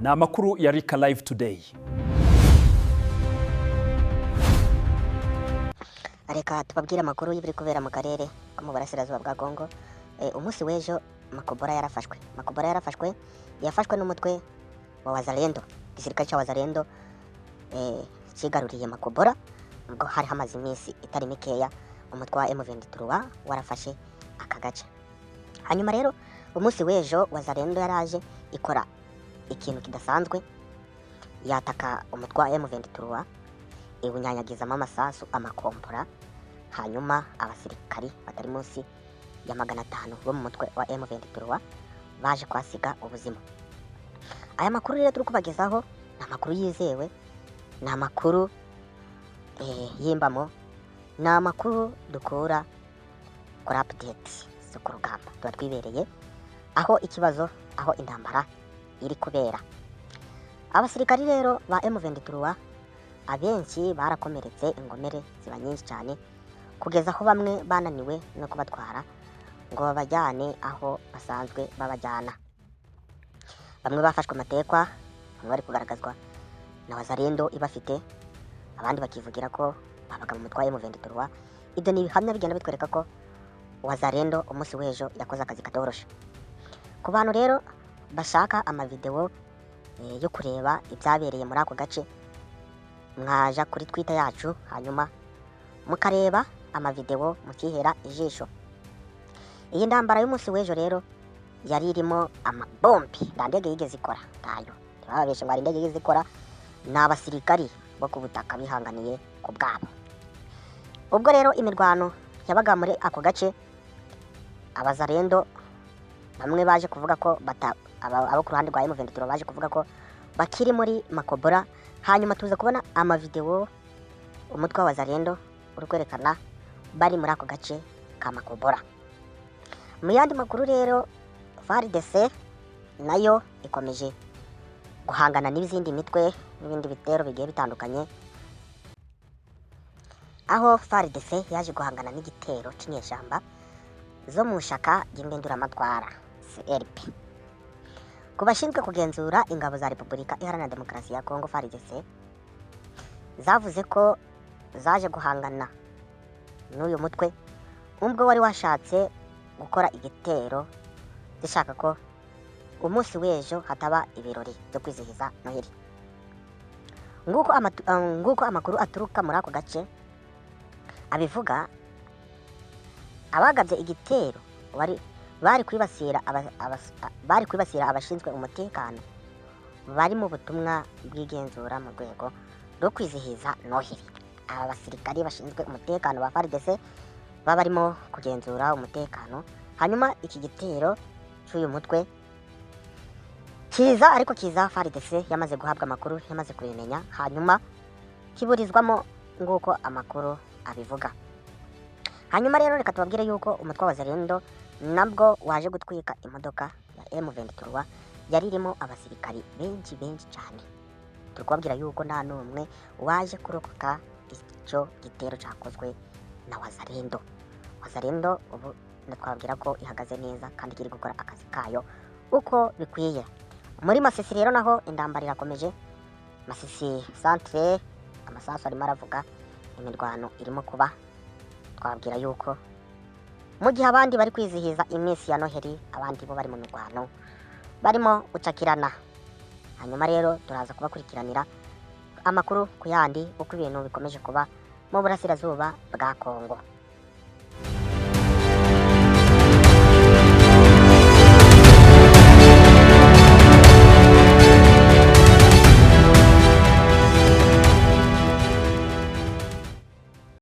ni amakuru ya Rika Live Today. Reka tubabwire amakuru y'ibiri kubera mu karere ko mu burasirazuba bwa Kongo. Umunsi w'ejo Makobora yarafashwe yafashwe n'umutwe wa Wazalendo, igisirikare cya Wazalendo kigaruriye Makobora ubwo hari hamaze iminsi itari mikeya umutwe wa M23 warafashe aka gace. Hanyuma rero umunsi w'ejo Wazalendo yaraje ikora ikintu kidasanzwe, yataka umutwe wa M23 iwunyanyagizamo amasasu amakompora, hanyuma abasirikari batari munsi ya 500 bo mu mutwe wa M23 baje kwasiga ubuzima. Aya makuru rero turi kubagezaho ni amakuru yizewe, ni amakuru yimbamo, ni amakuru dukura kuri updates zo ku rugamba tuba twibereye aho ikibazo, aho intambara iri kubera. Abasirikari rero ba M23 abenshi barakomeretse, ingomere ziba nyinshi cyane kugeza aho bamwe bananiwe no kubatwara ngo babajyane aho basanzwe babajyana. Bamwe bafashwe amatekwa, bamwe bari kugaragazwa na Wazalendo ibafite, abandi bakivugira ko babaga mu mutwe wa M23. Ibyo ni ibihamya bigenda bitwereka ko Wazalendo umunsi w'ejo yakoze akazi katoroshe. Ku bantu rero bashaka amavideo yo kureba ibyabereye muri ako gace, mwaja kuri Twitter yacu hanyuma mukareba amavideo mukihera ijisho. Iyi ndambara y'umunsi w'ejo rero yari irimo amabombi ndandege yigeze ikora tayo, bababeshe ngo indege yigeze ikora, n'abasirikari bo ku butaka bihanganiye ku bwabo. Ubwo rero imirwano yabaga muri ako gace, Abazalendo bamwe baje kuvuga ko abo ku ruhande rwa M23 baje kuvuga ko bakiri muri Makobora. Hanyuma tuza kubona amavideo umutwe wa Wazalendo uri kwerekana bari muri ako gace ka Makobora. Mu yandi makuru rero FARDC nayo ikomeje guhangana n'izindi mitwe n'ibindi bitero bigiye bitandukanye, aho FARDC yaje guhangana n'igitero cy'inyeshyamba zo mu shaka ry'Impinduramatwara CRP. Ku bashinzwe kugenzura ingabo za Repubulika Iharanira Demokarasi ya Kongo FARDC zavuze ko zaje guhangana n'uyu mutwe ubwo wari washatse gukora igitero zishaka ko umunsi w'ejo hataba ibirori byo kwizihiza Noheli. Nguko amakuru aturuka muri ako gace abivuga, abagabye igitero bari kwibasira abashinzwe umutekano bari mu butumwa bw'igenzura mu rwego rwo kwizihiza Noheli. Aba basirikari bashinzwe umutekano ba FARDC baba barimo kugenzura umutekano. Hanyuma iki gitero cy'uyu mutwe kiza FARDC yamaze guhabwa amakuru, yamaze kubimenya, hanyuma kiburizwamo nguko amakuru abivuga. Hanyuma rero reka tubabwire yuko umutwe wa Wazalendo nabwo waje gutwika imodoka ya M23 yari irimo abasirikari benshi cyane. Turi kubabwira yuko nta n'umwe waje kurokoka icyo gitero cyakozwe na Wazalendo. Wazalendo ubu twabwira ko ihagaze neza kandi kiri gukora akazi kayo uko bikwiye. Muri Masisi rero naho indambara irakomeje. Masisi centre amasasu arimo aravuga, imirwano irimo kuba. Twabwira yuko mu gihe abandi bari kwizihiza iminsi ya Noheli, abandi bo bari mu mirwano barimo gucakirana. Hanyuma rero turaza kubakurikiranira amakuru ku yandi uko ibintu bikomeje kuba mu burasirazuba bwa Kongo.